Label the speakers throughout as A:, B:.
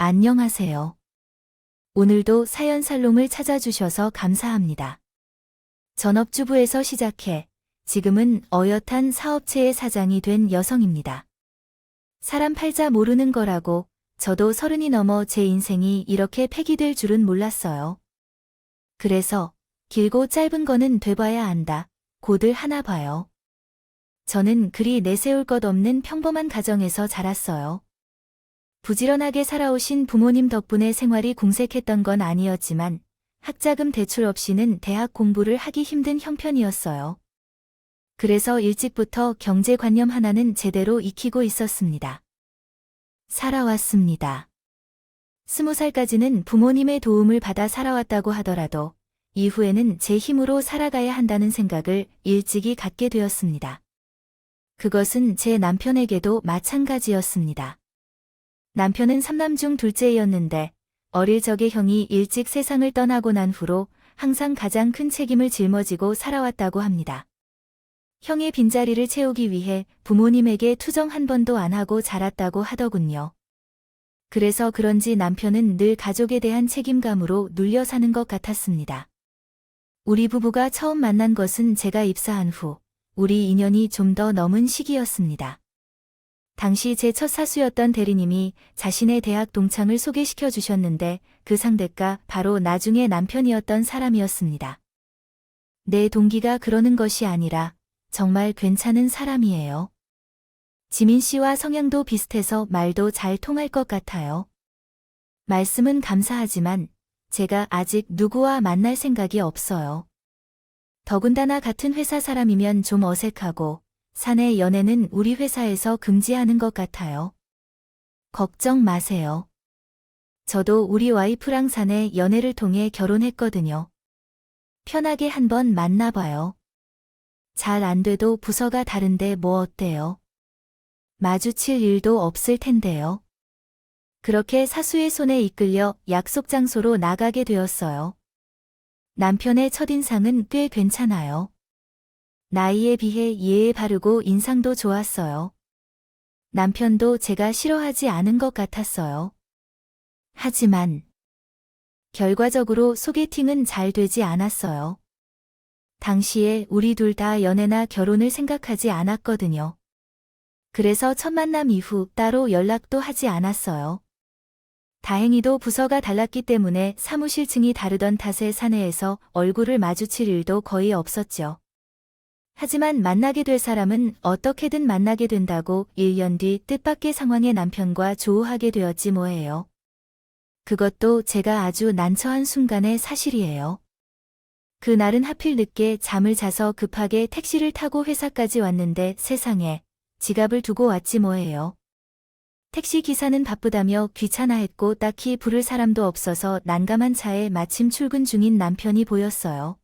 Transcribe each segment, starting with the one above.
A: 안녕하세요. 오늘도 사연 살롱을 찾아주셔서 감사합니다. 전업주부에서 시작해 지금은 어엿한 사업체의 사장이 된 여성입니다. 사람 팔자 모르는 거라고 저도 30이 넘어 제 인생이 이렇게 폐기될 줄은 몰랐어요. 그래서 길고 짧은 거는 돼봐야 안다. 고들 하나 봐요. 저는 그리 내세울 것 없는 평범한 가정에서 자랐어요. 부지런하게 살아오신 부모님 덕분에 생활이 궁색했던 건 아니었지만 학자금 대출 없이는 대학 공부를 하기 힘든 형편이었어요. 그래서 일찍부터 경제관념 하나는 제대로 익히고 있었습니다. 살아왔습니다. 20살까지는 부모님의 도움을 받아 살아왔다고 하더라도 이후에는 제 힘으로 살아가야 한다는 생각을 일찍이 갖게 되었습니다. 그것은 제 남편에게도 마찬가지였습니다. 남편은 3남 중 둘째였는데 어릴 적에 형이 일찍 세상을 떠나고 난 후로 항상 가장 큰 책임을 짊어지고 살아왔다고 합니다. 형의 빈자리를 채우기 위해 부모님에게 투정 한 번도 안 하고 자랐다고 하더군요. 그래서 그런지 남편은 늘 가족에 대한 책임감으로 눌려 사는 것 같았습니다. 우리 부부가 처음 만난 것은 제가 입사한 후 우리 인연이 좀 더 넘은 시기였습니다. 당시 제 첫 사수였던 대리님이 자신의 대학 동창을 소개시켜 주셨는데 그 상대가 바로 나중에 남편이었던 사람이었습니다. 내 동기가 그러는 것이 아니라 정말 괜찮은 사람이에요. 지민 씨와 성향도 비슷해서 말도 잘 통할 것 같아요. 말씀은 감사하지만 제가 아직 누구와 만날 생각이 없어요. 더군다나 같은 회사 사람이면 좀 어색하고 사내 연애는 우리 회사에서 금지하는 것 같아요. 걱정 마세요. 저도 우리 와이프랑 사내 연애를 통해 결혼했거든요. 편하게 한번 만나봐요. 잘 안 돼도 부서가 다른데 뭐 어때요? 마주칠 일도 없을 텐데요. 그렇게 사수의 손에 이끌려 약속 장소로 나가게 되었어요. 남편의 첫인상은 꽤 괜찮아요. 나이에 비해 예의 바르고 인상도 좋았어요. 남편도 제가 싫어하지 않은 것 같았어요. 하지만 결과적으로 소개팅은 잘 되지 않았어요. 당시에 우리 둘 다 연애나 결혼을 생각하지 않았거든요. 그래서 첫 만남 이후 따로 연락도 하지 않았어요. 다행히도 부서가 달랐기 때문에 사무실층이 다르던 탓에 사내에서 얼굴을 마주칠 일도 거의 없었죠. 하지만 만나게 될 사람은 어떻게든 만나게 된다고 1년 뒤 뜻밖의 상황에 남편과 조우하게 되었지 뭐예요. 그것도 제가 아주 난처한 순간의 사실이에요. 그날은 하필 늦게 잠을 자서 급하게 택시를 타고 회사까지 왔는데 세상에 지갑을 두고 왔지 뭐예요. 택시 기사는 바쁘다며 귀찮아했고 딱히 부를 사람도 없어서 난감한 차에 마침 출근 중인 남편이 보였어요.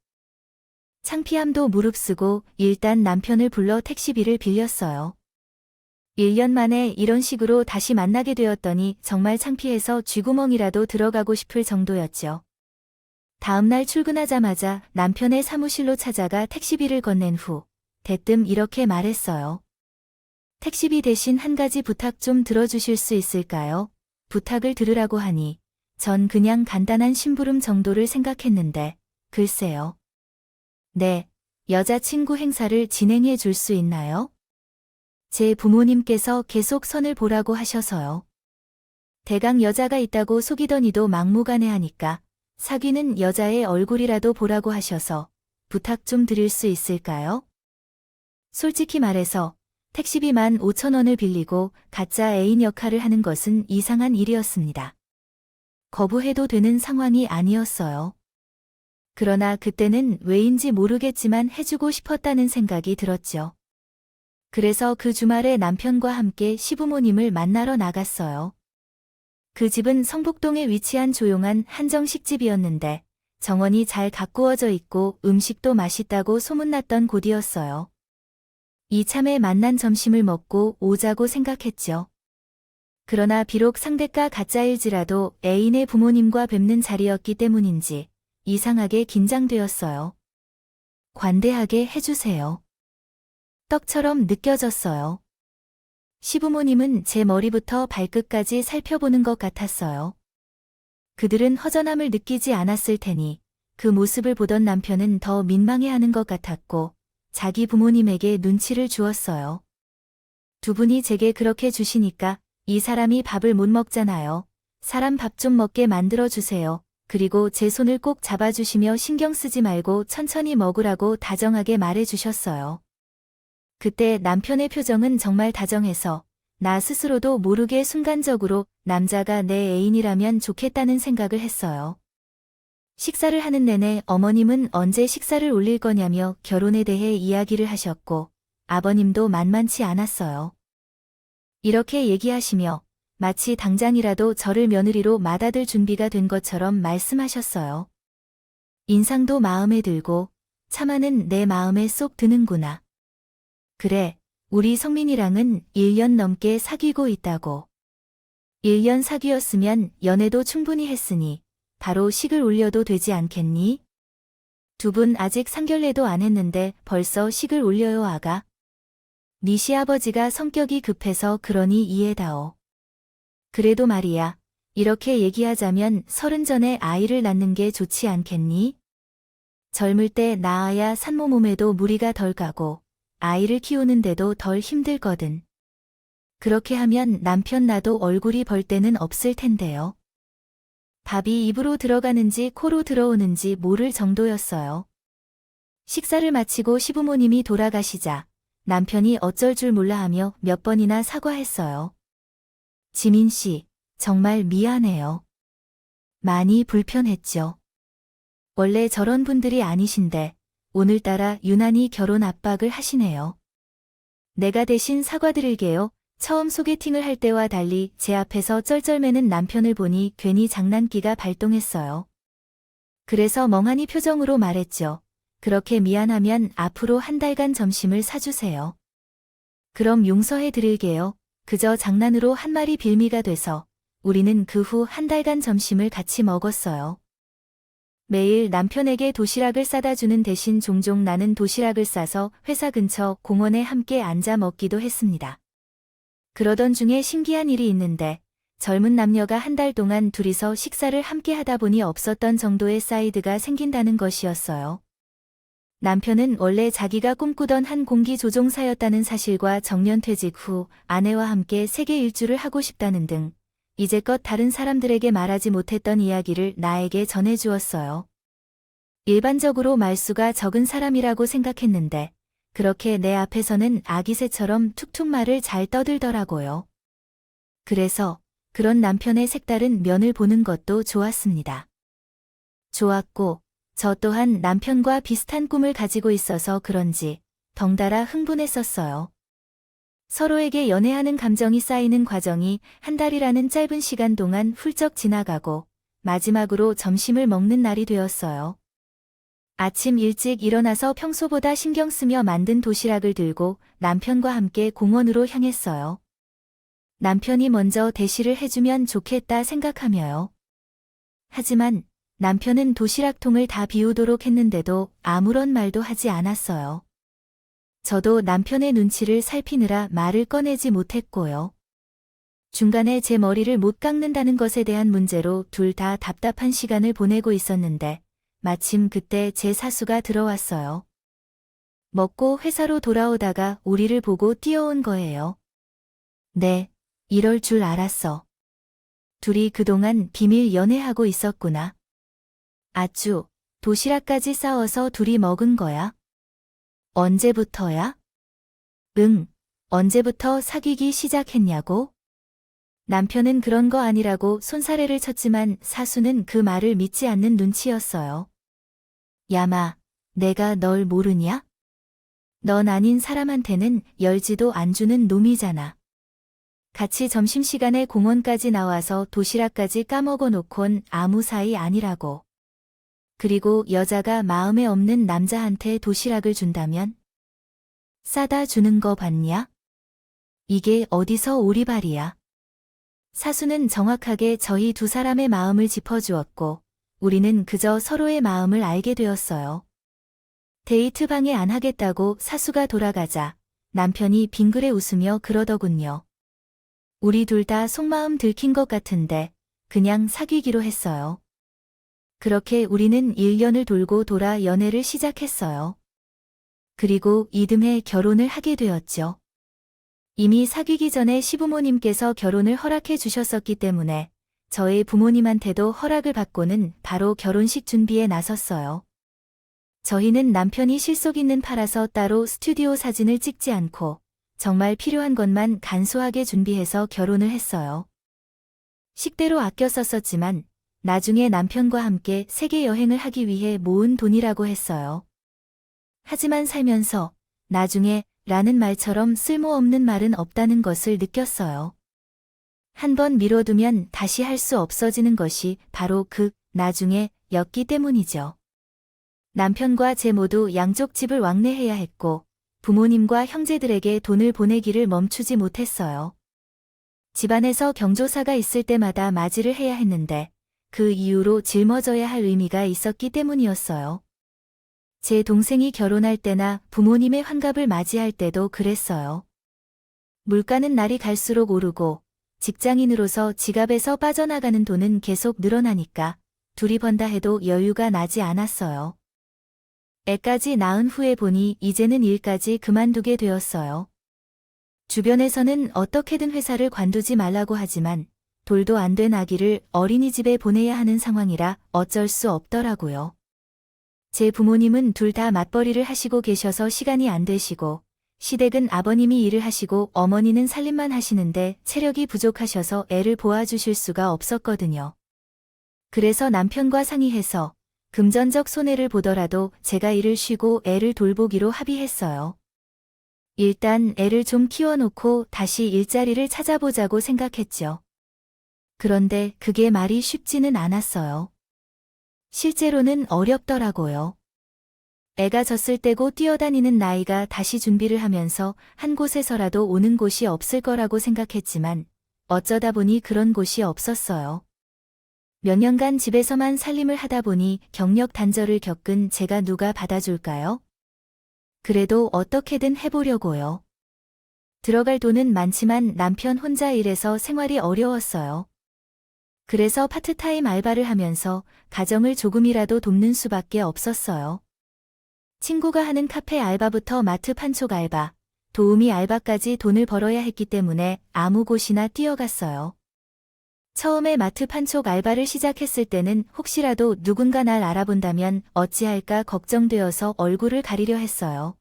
A: 창피함도 무릅쓰고 일단 남편을 불러 택시비를 빌렸어요. 1년 만에 이런 식으로 다시 만나게 되었더니 정말 창피해서 쥐구멍이라도 들어가고 싶을 정도였죠. 다음날 출근하자마자 남편의 사무실로 찾아가 택시비를 건넨 후 대뜸 이렇게 말했어요. 택시비 대신 한 가지 부탁 좀 들어주실 수 있을까요? 부탁을 들으라고 하니 전 그냥 간단한 심부름 정도를 생각했는데 글쎄요. 네, 여자친구 행사를 진행해 줄 수 있나요? 제 부모님께서 계속 선을 보라고 하셔서요. 대강 여자가 있다고 속이더니도 막무가내하니까 사귀는 여자의 얼굴이라도 보라고 하셔서 부탁 좀 드릴 수 있을까요? 솔직히 말해서 택시비 15,000원을 빌리고 가짜 애인 역할을 하는 것은 이상한 일이었습니다. 거부해도 되는 상황이 아니었어요. 그러나 그때는 왜인지 모르겠지만 해주고 싶었다는 생각이 들었죠. 그래서 그 주말에 남편과 함께 시부모님을 만나러 나갔어요. 그 집은 성북동에 위치한 조용한 한정식집이었는데 정원이 잘 가꾸어져 있고 음식도 맛있다고 소문났던 곳이었어요. 이참에 만난 점심을 먹고 오자고 생각했죠. 그러나 비록 상대가 가짜일지라도 애인의 부모님과 뵙는 자리였기 때문인지 이상하게 긴장되었어요. 관대하게 해주세요. 떡처럼 느껴졌어요. 시부모님은 제 머리부터 발끝까지 살펴보는 것 같았어요. 그들은 허전함을 느끼지 않았을 테니 그 모습을 보던 남편은 더 민망해하는 것 같았고 자기 부모님에게 눈치를 주었어요. 두 분이 제게 그렇게 주시니까 이 사람이 밥을 못 먹잖아요. 사람 밥 좀 먹게 만들어 주세요. 그리고 제 손을 꼭 잡아주시며 신경 쓰지 말고 천천히 먹으라고 다정하게 말해 주셨어요. 그때 남편의 표정은 정말 다정해서 나 스스로도 모르게 순간적으로 남자가 내 애인이라면 좋겠다는 생각을 했어요. 식사를 하는 내내 어머님은 언제 식사를 올릴 거냐며 결혼에 대해 이야기를 하셨고 아버님도 만만치 않았어요. 이렇게 얘기하시며 마치 당장이라도 저를 며느리로 맏아들 준비가 된 것처럼 말씀하셨어요. 인상도 마음에 들고 차마는 내 마음에 쏙 드는구나. 그래, 우리 성민이랑은 1년 넘게 사귀고 있다고. 1년 사귀었으면 연애도 충분히 했으니 바로 식을 올려도 되지 않겠니? 두 분 아직 상견례도 안 했는데 벌써 식을 올려요, 아가. 네 시아버지가 성격이 급해서 그러니 이해다오. 그래도 말이야, 이렇게 얘기하자면 30 전에 아이를 낳는 게 좋지 않겠니? 젊을 때 낳아야 산모 몸에도 무리가 덜 가고 아이를 키우는데도 덜 힘들거든. 그렇게 하면 남편 나도 얼굴이 벌 때는 없을 텐데요. 밥이 입으로 들어가는지 코로 들어오는지 모를 정도였어요. 식사를 마치고 시부모님이 돌아가시자 남편이 어쩔 줄 몰라 하며 몇 번이나 사과했어요. 지민 씨, 정말 미안해요. 많이 불편했죠. 원래 저런 분들이 아니신데 오늘따라 유난히 결혼 압박을 하시네요. 내가 대신 사과드릴게요. 처음 소개팅을 할 때와 달리 제 앞에서 쩔쩔매는 남편을 보니 괜히 장난기가 발동했어요. 그래서 멍하니 표정으로 말했죠. 그렇게 미안하면 앞으로 한 달간 점심을 사주세요. 그럼 용서해 드릴게요. 그저 장난으로 한 말이 빌미가 돼서 우리는 그 후 한 달간 점심을 같이 먹었어요. 매일 남편에게 도시락을 싸다 주는 대신 종종 나는 도시락을 싸서 회사 근처 공원에 함께 앉아 먹기도 했습니다. 그러던 중에 신기한 일이 있는데 젊은 남녀가 한 달 동안 둘이서 식사를 함께 하다 보니 없었던 정도의 사이드가 생긴다는 것이었어요. 남편은 원래 자기가 꿈꾸던 한 공기조종사였다는 사실과 정년퇴직 후 아내와 함께 세계 일주를 하고 싶다는 등 이제껏 다른 사람들에게 말하지 못했던 이야기를 나에게 전해주었어요. 일반적으로 말수가 적은 사람이라고 생각했는데 그렇게 내 앞에서는 아기새처럼 툭툭 말을 잘 떠들더라고요. 그래서 그런 남편의 색다른 면을 보는 것도 좋았습니다. 좋았고 저 또한 남편과 비슷한 꿈을 가지고 있어서 그런지 덩달아 흥분했었어요. 서로에게 연애하는 감정이 쌓이는 과정이 한 달이라는 짧은 시간 동안 훌쩍 지나가고 마지막으로 점심을 먹는 날이 되었어요. 아침 일찍 일어나서 평소보다 신경 쓰며 만든 도시락을 들고 남편과 함께 공원으로 향했어요. 남편이 먼저 대시를 해주면 좋겠다 생각하며요. 하지만 남편은 도시락통을 다 비우도록 했는데도 아무런 말도 하지 않았어요. 저도 남편의 눈치를 살피느라 말을 꺼내지 못했고요. 중간에 제 머리를 못 깎는다는 것에 대한 문제로 둘 다 답답한 시간을 보내고 있었는데 마침 그때 제 사수가 들어왔어요. 먹고 회사로 돌아오다가 우리를 보고 뛰어온 거예요. 네, 이럴 줄 알았어. 둘이 그동안 비밀 연애하고 있었구나. 아쭈, 도시락까지 싸워서 둘이 먹은 거야? 언제부터야? 응, 언제부터 사귀기 시작했냐고? 남편은 그런 거 아니라고 손사래를 쳤지만 사수는 그 말을 믿지 않는 눈치였어요. 야마, 내가 널 모르냐? 넌 아닌 사람한테는 열지도 안 주는 놈이잖아. 같이 점심시간에 공원까지 나와서 도시락까지 까먹어 놓곤 아무 사이 아니라고. 그리고 여자가 마음에 없는 남자한테 도시락을 준다면? 싸다 주는 거 봤냐? 이게 어디서 오리발이야? 사수는 정확하게 저희 두 사람의 마음을 짚어주었고 우리는 그저 서로의 마음을 알게 되었어요. 데이트 방해 안 하겠다고 사수가 돌아가자 남편이 빙그레 웃으며 그러더군요. 우리 둘 다 속마음 들킨 것 같은데 그냥 사귀기로 했어요. 그렇게 우리는 1년을 돌고 돌아 연애를 시작했어요. 그리고 이듬해 결혼을 하게 되었죠. 이미 사귀기 전에 시부모님께서 결혼을 허락해 주셨었기 때문에 저희 부모님한테도 허락을 받고는 바로 결혼식 준비에 나섰어요. 저희는 남편이 실속 있는 파라서 따로 스튜디오 사진을 찍지 않고 정말 필요한 것만 간소하게 준비해서 결혼을 했어요. 식대로 아껴 썼었지만 나중에 남편과 함께 세계 여행을 하기 위해 모은 돈이라고 했어요. 하지만 살면서 나중에 라는 말처럼 쓸모없는 말은 없다는 것을 느꼈어요. 한번 미뤄두면 다시 할 수 없어지는 것이 바로 그 나중에 였기 때문이죠. 남편과 제 모두 양쪽 집을 왕래해야 했고 부모님과 형제들에게 돈을 보내기를 멈추지 못했어요. 집안에서 경조사가 있을 때마다 맞이를 해야 했는데 그 이후로 짊어져야 할 의미가 있었기 때문이었어요. 제 동생이 결혼할 때나 부모님의 환갑을 맞이할 때도 그랬어요. 물가는 날이 갈수록 오르고 직장인으로서 지갑에서 빠져나가는 돈은 계속 늘어나니까 둘이 번다 해도 여유가 나지 않았어요. 애까지 낳은 후에 보니 이제는 일까지 그만두게 되었어요. 주변에서는 어떻게든 회사를 관두지 말라고 하지만 돌도 안 된 아기를 어린이집에 보내야 하는 상황이라 어쩔 수 없더라고요. 제 부모님은 둘 다 맞벌이를 하시고 계셔서 시간이 안 되시고 시댁은 아버님이 일을 하시고 어머니는 살림만 하시는데 체력이 부족하셔서 애를 보아주실 수가 없었거든요. 그래서 남편과 상의해서 금전적 손해를 보더라도 제가 일을 쉬고 애를 돌보기로 합의했어요. 일단 애를 좀 키워놓고 다시 일자리를 찾아보자고 생각했죠. 그런데 그게 말이 쉽지는 않았어요. 실제로는 어렵더라고요. 애가 졌을 때고 뛰어다니는 나이가 다시 준비를 하면서 한 곳에서라도 오는 곳이 없을 거라고 생각했지만 어쩌다 보니 그런 곳이 없었어요. 몇 년간 집에서만 살림을 하다 보니 경력 단절을 겪은 제가 누가 받아줄까요? 그래도 어떻게든 해보려고요. 들어갈 돈은 많지만 남편 혼자 일해서 생활이 어려웠어요. 그래서 파트타임 알바를 하면서 가정을 조금이라도 돕는 수밖에 없었어요. 친구가 하는 카페 알바부터 마트 판촉 알바, 도우미 알바까지 돈을 벌어야 했기 때문에 아무 곳이나 뛰어갔어요. 처음에 마트 판촉 알바를 시작했을 때는 혹시라도 누군가 날 알아본다면 어찌할까 걱정되어서 얼굴을 가리려 했어요.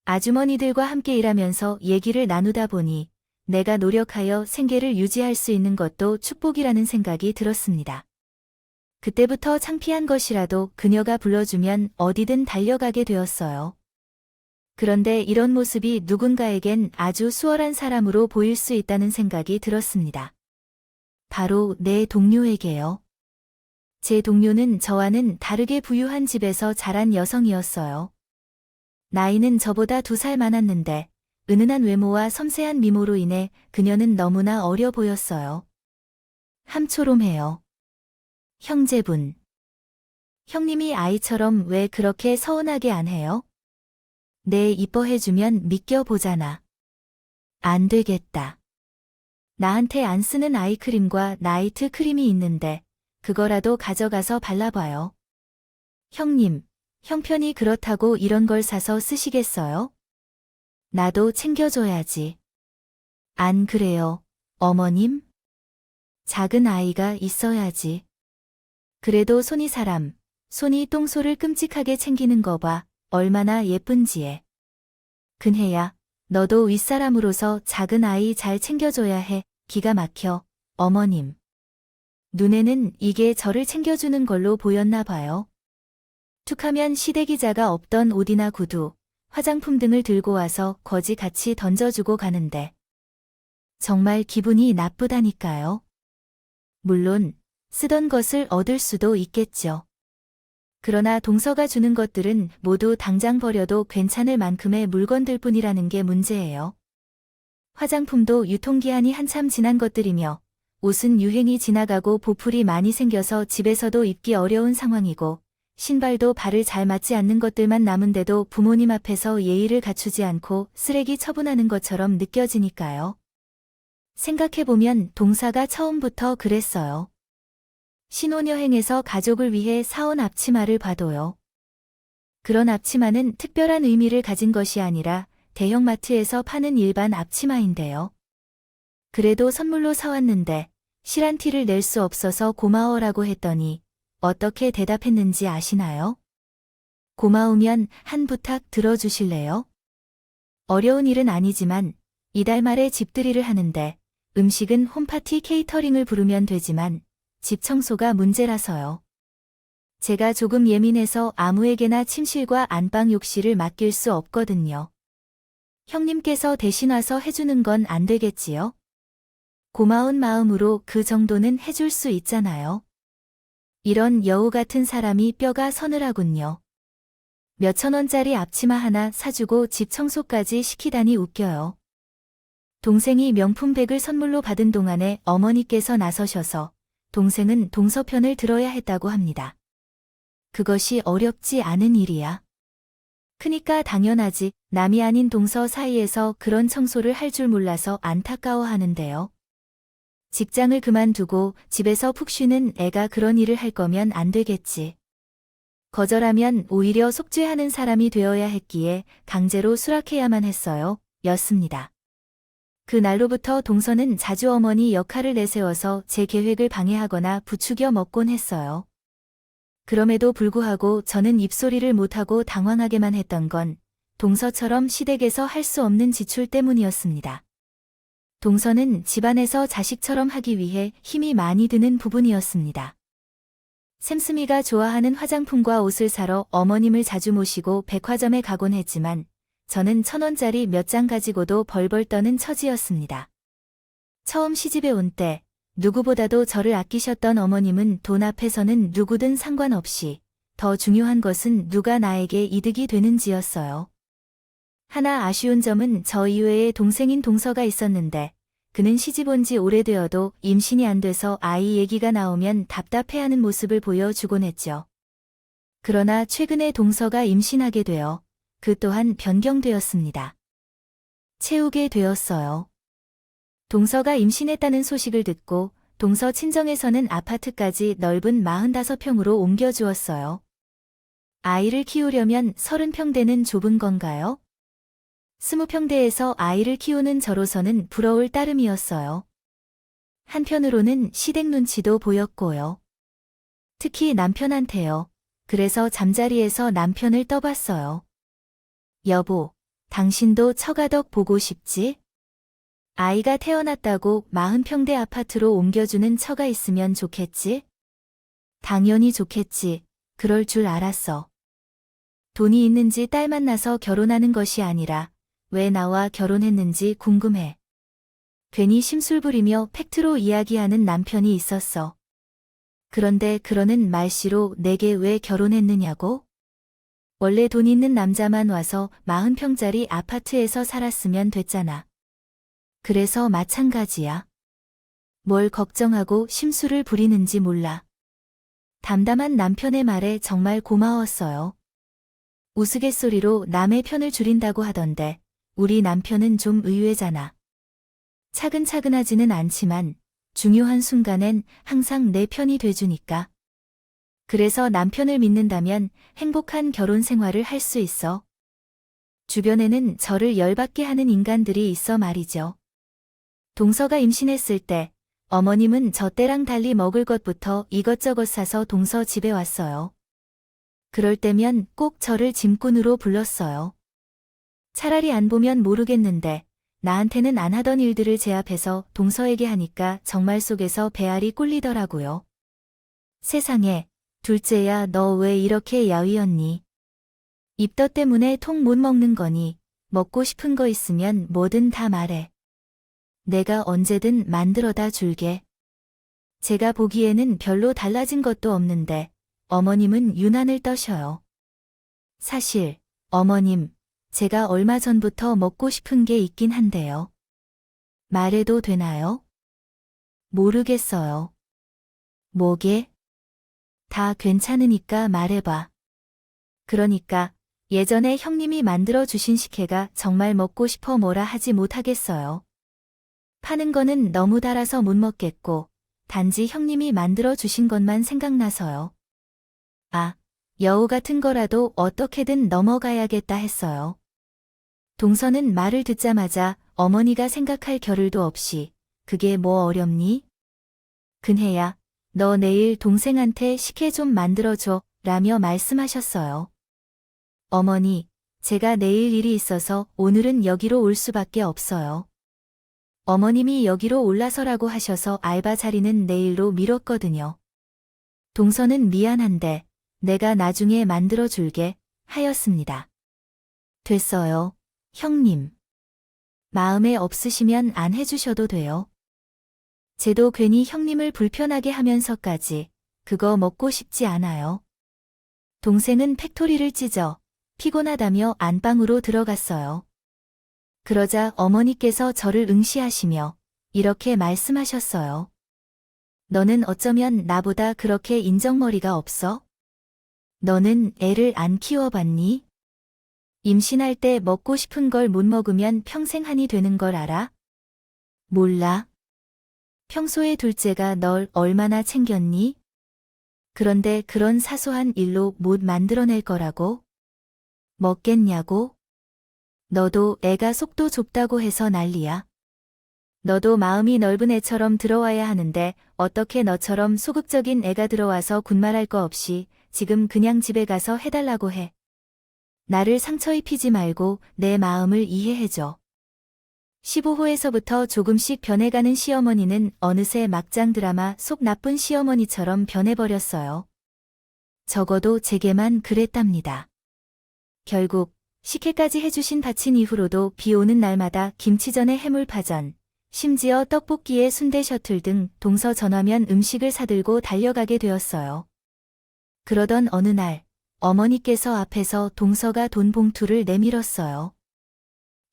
A: 아주머니들과 함께 일하면서 얘기를 나누다 보니 내가 노력하여 생계를 유지할 수 있는 것도 축복이라는 생각이 들었습니다. 그때부터 창피한 것이라도 그녀가 불러주면 어디든 달려가게 되었어요. 그런데 이런 모습이 누군가에겐 아주 수월한 사람으로 보일 수 있다는 생각이 들었습니다. 바로 내 동료에게요. 제 동료는 저와는 다르게 부유한 집에서 자란 여성이었어요. 나이는 저보다 2살 많았는데 은은한 외모와 섬세한 미모로 인해 그녀는 너무나 어려 보였어요. 함초롬해요. 형제분. 형님이 아이처럼 왜 그렇게 서운하게 안 해요? 내 이뻐해주면 믿겨보잖아. 안 되겠다. 나한테 안 쓰는 아이크림과 나이트 크림이 있는데 그거라도 가져가서 발라봐요. 형님, 형편이 그렇다고 이런 걸 사서 쓰시겠어요? 나도 챙겨줘야지. 안 그래요, 어머님? 작은 아이가 있어야지. 그래도 손이 똥소를 끔찍하게 챙기는 거 봐, 얼마나 예쁜지에. 근혜야, 너도 윗사람으로서 작은 아이 잘 챙겨줘야 해. 기가 막혀, 어머님. 눈에는 이게 저를 챙겨주는 걸로 보였나 봐요. 툭하면 시댁이자가 없던 옷이나 구두, 화장품 등을 들고 와서 거지같이 던져주고 가는데 정말 기분이 나쁘다니까요. 물론 쓰던 것을 얻을 수도 있겠죠. 그러나 동서가 주는 것들은 모두 당장 버려도 괜찮을 만큼의 물건들 뿐이라는 게 문제예요. 화장품도 유통기한이 한참 지난 것들이며 옷은 유행이 지나가고 보풀이 많이 생겨서 집에서도 입기 어려운 상황이고 신발도 발을 잘 맞지 않는 것들만 남은데도 부모님 앞에서 예의를 갖추지 않고 쓰레기 처분하는 것처럼 느껴지니까요. 생각해보면 동사가 처음부터 그랬어요. 신혼여행에서 가족을 위해 사온 앞치마를 봐도요. 그런 앞치마는 특별한 의미를 가진 것이 아니라 대형마트에서 파는 일반 앞치마인데요. 그래도 선물로 사왔는데 실한 티를 낼 수 없어서 고마워라고 했더니 어떻게 대답했는지 아시나요? 고마우면 한 부탁 들어주실래요? 어려운 일은 아니지만 이달 말에 집들이를 하는데 음식은 홈파티 케이터링을 부르면 되지만 집 청소가 문제라서요. 제가 조금 예민해서 아무에게나 침실과 안방 욕실을 맡길 수 없거든요. 형님께서 대신 와서 해주는 건 안 되겠지요? 고마운 마음으로 그 정도는 해줄 수 있잖아요. 이런 여우 같은 사람이 뼈가 서늘하군요. 몇천 원짜리 앞치마 하나 사주고 집 청소까지 시키다니 웃겨요. 동생이 명품백을 선물로 받은 동안에 어머니께서 나서셔서 동생은 동서편을 들어야 했다고 합니다. 그것이 어렵지 않은 일이야. 크니까 당연하지. 남이 아닌 동서 사이에서 그런 청소를 할 줄 몰라서 안타까워하는데요. 직장을 그만두고 집에서 푹 쉬는 애가 그런 일을 할 거면 안 되겠지. 거절하면 오히려 속죄하는 사람이 되어야 했기에 강제로 수락해야만 했어요. 였습니다. 그날로부터 동서는 자주 어머니 역할을 내세워서 제 계획을 방해하거나 부추겨 먹곤 했어요. 그럼에도 불구하고 저는 입소리를 못하고 당황하게만 했던 건 동서처럼 시댁에서 할 수 없는 지출 때문이었습니다. 동서는 집안에서 자식처럼 하기 위해 힘이 많이 드는 부분이었습니다. 샘스미가 좋아하는 화장품과 옷을 사러 어머님을 자주 모시고 백화점에 가곤 했지만 저는 1,000원짜리 몇 장 가지고도 벌벌 떠는 처지였습니다. 처음 시집에 온 때 누구보다도 저를 아끼셨던 어머님은 돈 앞에서는 누구든 상관없이 더 중요한 것은 누가 나에게 이득이 되는지였어요. 하나 아쉬운 점은 저 이외에 동생인 동서가 있었는데 그는 시집 온 지 오래되어도 임신이 안 돼서 아이 얘기가 나오면 답답해하는 모습을 보여주곤 했죠. 그러나 최근에 동서가 임신하게 되어 그 또한 변경되었습니다. 채우게 되었어요. 동서가 임신했다는 소식을 듣고 동서 친정에서는 아파트까지 넓은 45평으로 옮겨주었어요. 아이를 키우려면 30평 되는 좁은 건가요? 20평대에서 아이를 키우는 저로서는 부러울 따름이었어요. 한편으로는 시댁 눈치도 보였고요. 특히 남편한테요. 그래서 잠자리에서 남편을 떠봤어요. 여보, 당신도 처가덕 보고 싶지? 아이가 태어났다고 40평대 아파트로 옮겨주는 처가 있으면 좋겠지? 당연히 좋겠지. 그럴 줄 알았어. 돈이 있는지 딸 만나서 결혼하는 것이 아니라 왜 나와 결혼했는지 궁금해. 괜히 심술 부리며 팩트로 이야기하는 남편이 있었어. 그런데 그러는 말씨로 내게 왜 결혼했느냐고? 원래 돈 있는 남자만 와서 40평짜리 아파트에서 살았으면 됐잖아. 그래서 마찬가지야. 뭘 걱정하고 심술을 부리는지 몰라. 담담한 남편의 말에 정말 고마웠어요. 우스갯소리로 남의 편을 줄인다고 하던데 우리 남편은 좀 의외잖아. 차근차근하지는 않지만 중요한 순간엔 항상 내 편이 돼주니까. 그래서 남편을 믿는다면 행복한 결혼 생활을 할 수 있어. 주변에는 저를 열받게 하는 인간들이 있어 말이죠. 동서가 임신했을 때 어머님은 저 때랑 달리 먹을 것부터 이것저것 사서 동서 집에 왔어요. 그럴 때면 꼭 저를 짐꾼으로 불렀어요. 차라리 안 보면 모르겠는데 나한테는 안 하던 일들을 제 앞에서 동서에게 하니까 정말 속에서 배알이 꿀리더라고요. 세상에, 둘째야 너 왜 이렇게 야위었니? 입덧 때문에 통 못 먹는 거니 먹고 싶은 거 있으면 뭐든 다 말해. 내가 언제든 만들어다 줄게. 제가 보기에는 별로 달라진 것도 없는데 어머님은 유난을 떠셔요. 사실 어머님, 제가 얼마 전부터 먹고 싶은 게 있긴 한데요. 말해도 되나요? 모르겠어요. 뭐게? 다 괜찮으니까 말해봐. 그러니까 예전에 형님이 만들어 주신 식혜가 정말 먹고 싶어 뭐라 하지 못하겠어요. 파는 거는 너무 달아서 못 먹겠고 단지 형님이 만들어 주신 것만 생각나서요. 아, 여우 같은 거라도 어떻게든 넘어가야겠다 했어요. 동서는 말을 듣자마자 어머니가 생각할 겨를도 없이 그게 뭐 어렵니? 근혜야, 너 내일 동생한테 식혜 좀 만들어줘 라며 말씀하셨어요. 어머니, 제가 내일 일이 있어서 오늘은 여기로 올 수밖에 없어요. 어머님이 여기로 올라서라고 하셔서 알바 자리는 내일로 미뤘거든요. 동서는 미안한데 내가 나중에 만들어줄게 하였습니다. 됐어요, 형님. 마음에 없으시면 안 해주셔도 돼요. 쟤도 괜히 형님을 불편하게 하면서까지 그거 먹고 싶지 않아요. 동생은 팩토리를 찢어 피곤하다며 안방으로 들어갔어요. 그러자 어머니께서 저를 응시하시며 이렇게 말씀하셨어요. 너는 어쩌면 나보다 그렇게 인정머리가 없어? 너는 애를 안 키워봤니? 임신할 때 먹고 싶은 걸 못 먹으면 평생 한이 되는 걸 알아? 몰라. 평소에 둘째가 널 얼마나 챙겼니? 그런데 그런 사소한 일로 못 만들어낼 거라고? 먹겠냐고? 너도 애가 속도 좁다고 해서 난리야. 너도 마음이 넓은 애처럼 들어와야 하는데 어떻게 너처럼 소극적인 애가 들어와서 군말할 거 없이 지금 그냥 집에 가서 해달라고 해. 나를 상처 입히지 말고 내 마음을 이해해줘. 15호에서부터 조금씩 변해가는 시어머니는 어느새 막장 드라마 속 나쁜 시어머니처럼 변해버렸어요. 적어도 제게만 그랬답니다. 결국 식혜까지 해주신 바친 이후로도 비 오는 날마다 김치전에 해물파전, 심지어 떡볶이에 순대 셔틀 등 동서 전화면 음식을 사들고 달려가게 되었어요. 그러던 어느 날 어머니께서 앞에서 동서가 돈 봉투를 내밀었어요.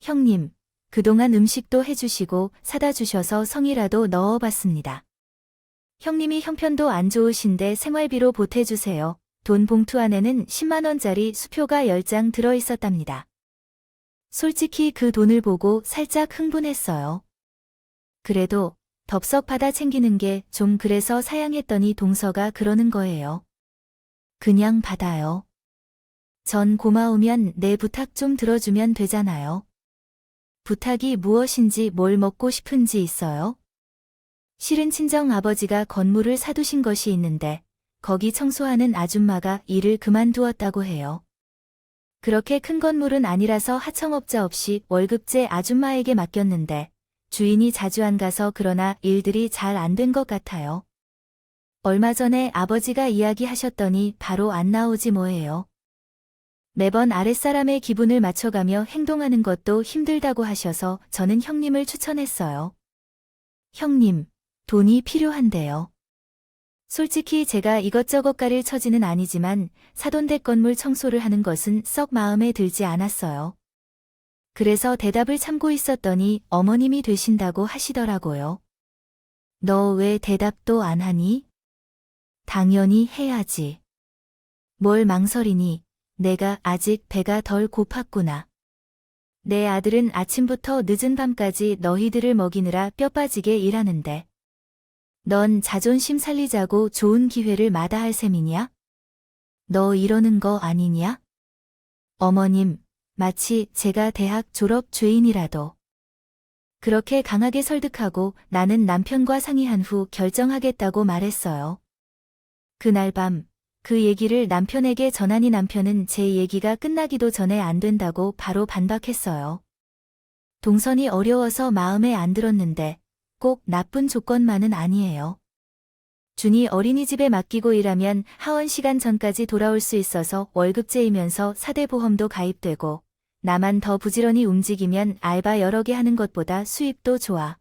A: 형님, 그동안 음식도 해주시고 사다 주셔서 성이라도 넣어봤습니다. 형님이 형편도 안 좋으신데 생활비로 보태주세요. 돈 봉투 안에는 10만원짜리 수표가 10장 들어있었답니다. 솔직히 그 돈을 보고 살짝 흥분했어요. 그래도 덥석 받아 챙기는 게 좀 그래서 사양했더니 동서가 그러는 거예요. 그냥 받아요. 전 고마우면 내 부탁 좀 들어주면 되잖아요. 부탁이 무엇인지 뭘 먹고 싶은지 있어요? 실은 친정 아버지가 건물을 사두신 것이 있는데 거기 청소하는 아줌마가 일을 그만두었다고 해요. 그렇게 큰 건물은 아니라서 하청업자 없이 월급제 아줌마에게 맡겼는데 주인이 자주 안 가서 그러나 일들이 잘 안 된 것 같아요. 얼마 전에 아버지가 이야기하셨더니 바로 안 나오지 뭐예요. 매번 아랫사람의 기분을 맞춰가며 행동하는 것도 힘들다고 하셔서 저는 형님을 추천했어요. 형님, 돈이 필요한데요. 솔직히 제가 이것저것 가릴 처지는 아니지만 사돈댁 건물 청소를 하는 것은 썩 마음에 들지 않았어요. 그래서 대답을 참고 있었더니 어머님이 되신다고 하시더라고요. 너 왜 대답도 안 하니? 당연히 해야지. 뭘 망설이니? 내가 아직 배가 덜 고팠구나. 내 아들은 아침부터 늦은 밤까지 너희들을 먹이느라 뼈 빠지게 일하는데. 넌 자존심 살리자고 좋은 기회를 마다할 셈이냐? 너 이러는 거 아니냐? 어머님, 마치 제가 대학 졸업 죄인이라도. 그렇게 강하게 설득하고 나는 남편과 상의한 후 결정하겠다고 말했어요. 그날 밤, 그 얘기를 남편에게 전하니 남편은 제 얘기가 끝나기도 전에 안 된다고 바로 반박했어요. 동선이 어려워서 마음에 안 들었는데 꼭 나쁜 조건만은 아니에요. 준이 어린이집에 맡기고 일하면 하원 시간 전까지 돌아올 수 있어서 월급제이면서 사대보험도 가입되고 나만 더 부지런히 움직이면 알바 여러 개 하는 것보다 수입도 좋아.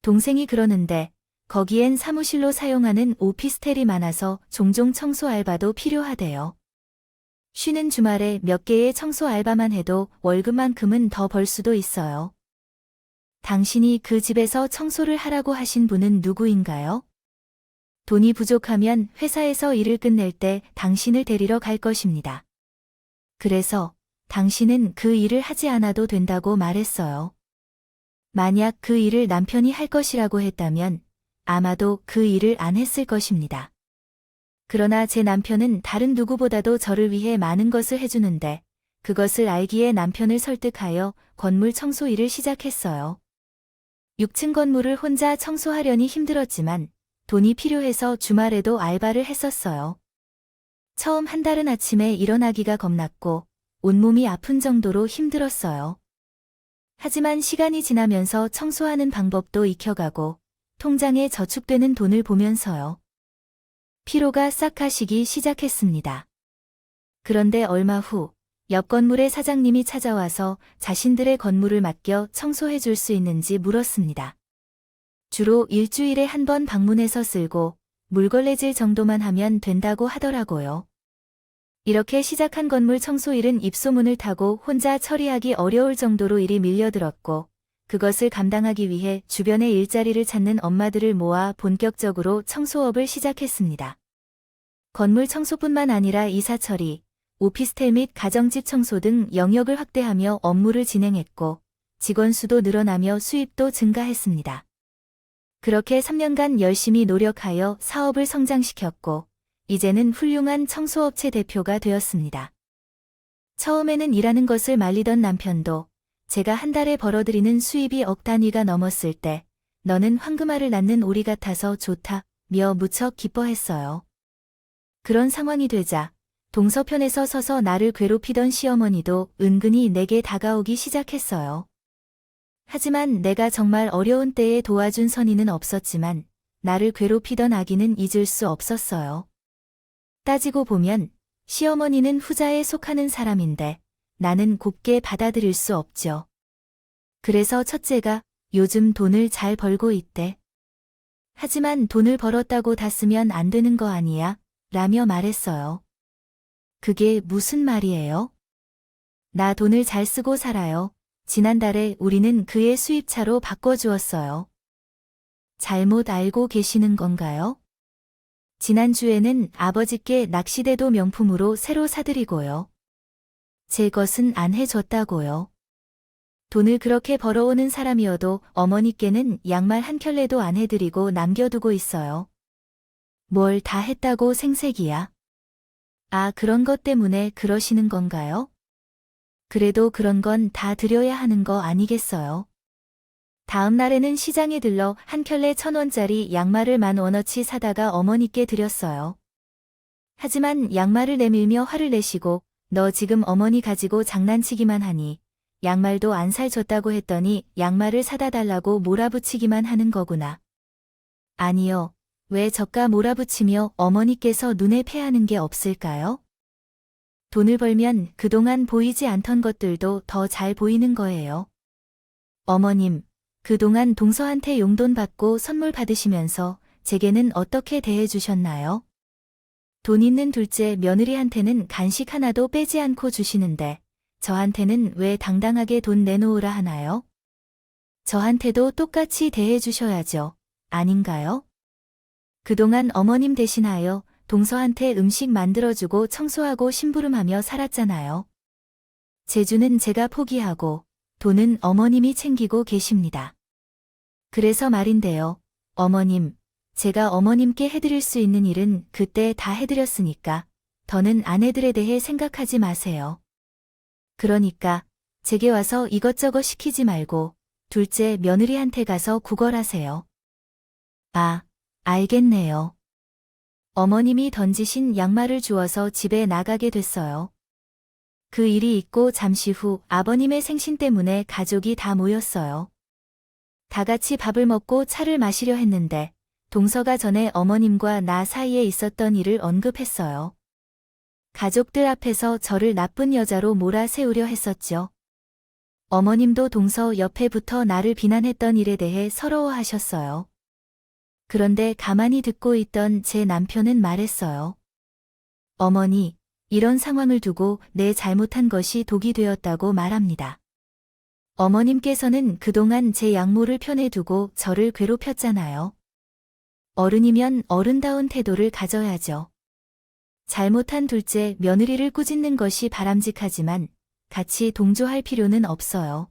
A: 동생이 그러는데 거기엔 사무실로 사용하는 오피스텔이 많아서 종종 청소 알바도 필요하대요. 쉬는 주말에 몇 개의 청소 알바만 해도 월급만큼은 더 벌 수도 있어요. 당신이 그 집에서 청소를 하라고 하신 분은 누구인가요? 돈이 부족하면 회사에서 일을 끝낼 때 당신을 데리러 갈 것입니다. 그래서 당신은 그 일을 하지 않아도 된다고 말했어요. 만약 그 일을 남편이 할 것이라고 했다면 아마도 그 일을 안 했을 것입니다. 그러나 제 남편은 다른 누구보다도 저를 위해 많은 것을 해주는데 그것을 알기에 남편을 설득하여 건물 청소 일을 시작했어요. 6층 건물을 혼자 청소하려니 힘들었지만 돈이 필요해서 주말에도 알바를 했었어요. 처음 한 달은 아침에 일어나기가 겁났고 온몸이 아픈 정도로 힘들었어요. 하지만 시간이 지나면서 청소하는 방법도 익혀가고 통장에 저축되는 돈을 보면서요. 피로가 싹 가시기 시작했습니다. 그런데 얼마 후 옆 건물의 사장님이 찾아와서 자신들의 건물을 맡겨 청소해 줄 수 있는지 물었습니다. 주로 일주일에 한 번 방문해서 쓸고 물걸레질 정도만 하면 된다고 하더라고요. 이렇게 시작한 건물 청소일은 입소문을 타고 혼자 처리하기 어려울 정도로 일이 밀려들었고 그것을 감당하기 위해 주변에 일자리를 찾는 엄마들을 모아 본격적으로 청소업을 시작했습니다. 건물 청소뿐만 아니라 이사 처리, 오피스텔 및 가정집 청소 등 영역을 확대하며 업무를 진행했고 직원 수도 늘어나며 수입도 증가했습니다. 그렇게 3년간 열심히 노력하여 사업을 성장시켰고 이제는 훌륭한 청소업체 대표가 되었습니다. 처음에는 일하는 것을 말리던 남편도 제가 한 달에 벌어들이는 수입이 억 단위가 넘었을 때 너는 황금알을 낳는 오리 같아서 좋다며 무척 기뻐했어요. 그런 상황이 되자 동서편에서 서서 나를 괴롭히던 시어머니도 은근히 내게 다가오기 시작했어요. 하지만 내가 정말 어려운 때에 도와준 선의는 없었지만 나를 괴롭히던 아기는 잊을 수 없었어요. 따지고 보면 시어머니는 후자에 속하는 사람인데 나는 곱게 받아들일 수 없죠. 그래서 첫째가 요즘 돈을 잘 벌고 있대. 하지만 돈을 벌었다고 다 쓰면 안 되는 거 아니야? 라며 말했어요. 그게 무슨 말이에요? 나 돈을 잘 쓰고 살아요. 지난달에 우리는 그의 수입차로 바꿔주었어요. 잘못 알고 계시는 건가요? 지난주에는 아버지께 낚시대도 명품으로 새로 사드리고요. 제 것은 안 해줬다고요. 돈을 그렇게 벌어오는 사람이어도 어머니께는 양말 한 켤레도 안 해드리고 남겨두고 있어요. 뭘 다 했다고 생색이야. 아, 그런 것 때문에 그러시는 건가요? 그래도 그런 건 다 드려야 하는 거 아니겠어요? 다음 날에는 시장에 들러 한 켤레 1,000원짜리 양말을 10,000원어치 사다가 어머니께 드렸어요. 하지만 양말을 내밀며 화를 내시고 너 지금 어머니 가지고 장난치기만 하니 양말도 안 사줬다고 했더니 양말을 사다 달라고 몰아붙이기만 하는 거구나. 아니요. 왜 저가 몰아붙이며 어머니께서 눈에 패하는 게 없을까요? 돈을 벌면 그동안 보이지 않던 것들도 더 잘 보이는 거예요. 어머님, 그동안 동서한테 용돈 받고 선물 받으시면서 제게는 어떻게 대해주셨나요? 돈 있는 둘째 며느리한테는 간식 하나도 빼지 않고 주시는데 저한테는 왜 당당하게 돈 내놓으라 하나요? 저한테도 똑같이 대해주셔야죠. 아닌가요? 그동안 어머님 대신하여 동서한테 음식 만들어주고 청소하고 심부름하며 살았잖아요. 재주는 제가 포기하고 돈은 어머님이 챙기고 계십니다. 그래서 말인데요. 어머님, 제가 어머님께 해드릴 수 있는 일은 그때 다 해드렸으니까 더는 아내들에 대해 생각하지 마세요. 그러니까 제게 와서 이것저것 시키지 말고 둘째 며느리한테 가서 구걸하세요. 아, 알겠네요. 어머님이 던지신 양말을 주워서 집에 나가게 됐어요. 그 일이 있고 잠시 후 아버님의 생신 때문에 가족이 다 모였어요. 다 같이 밥을 먹고 차를 마시려 했는데 동서가 전에 어머님과 나 사이에 있었던 일을 언급했어요. 가족들 앞에서 저를 나쁜 여자로 몰아세우려 했었죠. 어머님도 동서 옆에 붙어 나를 비난했던 일에 대해 서러워하셨어요. 그런데 가만히 듣고 있던 제 남편은 말했어요. 어머니, 이런 상황을 두고 내 잘못한 것이 독이 되었다고 말합니다. 어머님께서는 그동안 제 양모를 편에 두고 저를 괴롭혔잖아요. 어른이면 어른다운 태도를 가져야죠. 잘못한 둘째 며느리를 꾸짖는 것이 바람직하지만 같이 동조할 필요는 없어요.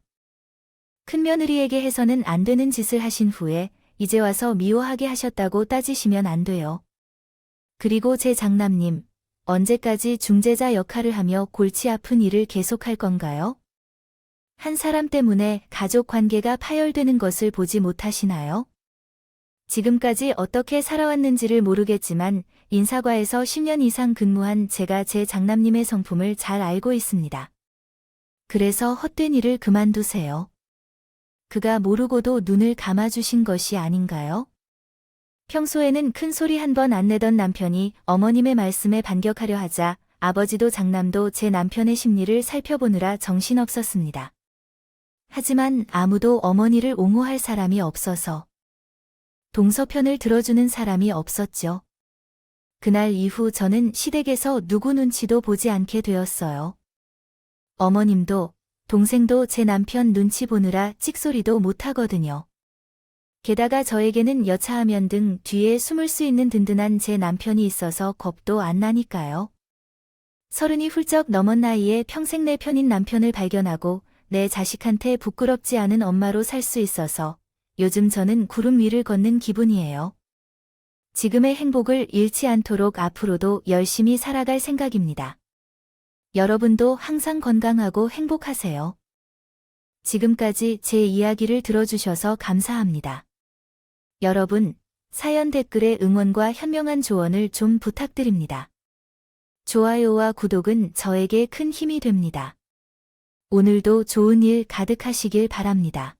A: 큰며느리에게 해서는 안 되는 짓을 하신 후에 이제 와서 미워하게 하셨다고 따지시면 안 돼요. 그리고 제 장남님, 언제까지 중재자 역할을 하며 골치 아픈 일을 계속할 건가요? 한 사람 때문에 가족 관계가 파열되는 것을 보지 못하시나요? 지금까지 어떻게 살아왔는지를 모르겠지만 인사과에서 10년 이상 근무한 제가 제 장남님의 성품을 잘 알고 있습니다. 그래서 헛된 일을 그만두세요. 그가 모르고도 눈을 감아주신 것이 아닌가요? 평소에는 큰 소리 한 번 안 내던 남편이 어머님의 말씀에 반격하려 하자 아버지도 장남도 제 남편의 심리를 살펴보느라 정신없었습니다. 하지만 아무도 어머니를 옹호할 사람이 없어서 동서편을 들어주는 사람이 없었죠. 그날 이후 저는 시댁에서 누구 눈치도 보지 않게 되었어요. 어머님도 동생도 제 남편 눈치 보느라 찍소리도 못하거든요. 게다가 저에게는 여차하면 등 뒤에 숨을 수 있는 든든한 제 남편이 있어서 겁도 안 나니까요. 30이 훌쩍 넘은 나이에 평생 내 편인 남편을 발견하고 내 자식한테 부끄럽지 않은 엄마로 살 수 있어서 요즘 저는 구름 위를 걷는 기분이에요. 지금의 행복을 잃지 않도록 앞으로도 열심히 살아갈 생각입니다. 여러분도 항상 건강하고 행복하세요. 지금까지 제 이야기를 들어주셔서 감사합니다. 여러분, 사연 댓글에 응원과 현명한 조언을 좀 부탁드립니다. 좋아요와 구독은 저에게 큰 힘이 됩니다. 오늘도 좋은 일 가득하시길 바랍니다.